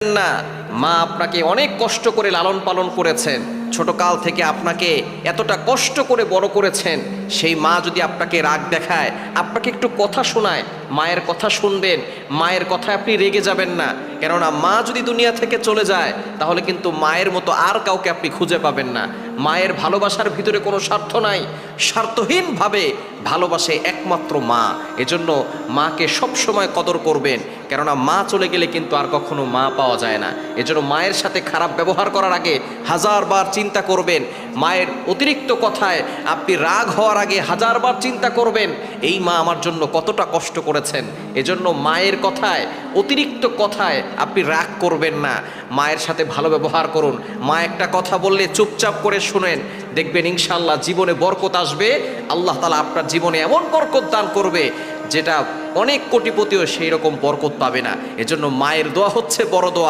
না, মা আপনাকে অনেক কষ্ট করে লালন পালন করেছেন, ছোটকাল থেকে আপনাকে এতটা কষ্ট করে বড় করেছেন। সেই মা যদি আপনাকে রাগ দেখায়, আপনাকে একটু কথা শোনায়, মায়ের কথা শুনবেন, মায়ের কথায় আপনি রেগে যাবেন না। কেননা মা যদি দুনিয়া থেকে চলে যায়, তাহলে কিন্তু মায়ের মতো আর কাউকে আপনি খুঁজে পাবেন না। মায়ের ভালোবাসার ভিতরে কোনো স্বার্থ নাই, স্বার্থহীনভাবে ভালোবাসে একমাত্র মা। এজন্য মাকে সবসময় কদর করবেন, কেননা মা চলে গেলে কিন্তু আর কখনো মা পাওয়া যায় না। এজন্য মায়ের সাথে খারাপ ব্যবহার করার আগে হাজারবার চিন্তা করবেন। মায়ের অতিরিক্ত কথায় আপনি রাগ হওয়ার আগে হাজারবার চিন্তা করবেন, এই মা আমার জন্য কতটা কষ্ট করেছেন। এজন্য মায়ের কথায়, অতিরিক্ত কথায় আপনি রাগ করবেন না, মায়ের সাথে ভালো ব্যবহার করুন। মা একটা কথা বললে চুপচাপ করে শুনেন, দেখবেন ইনশাআল্লাহ জীবনে বরকত আসবে। আল্লাহ তাআলা আপনার জীবনে এমন বরকত দান করবে যেটা অনেক কোটিপতিও সেই রকম বরকত পাবে না। এজন্য মায়ের দোয়া হচ্ছে বড় দোয়া।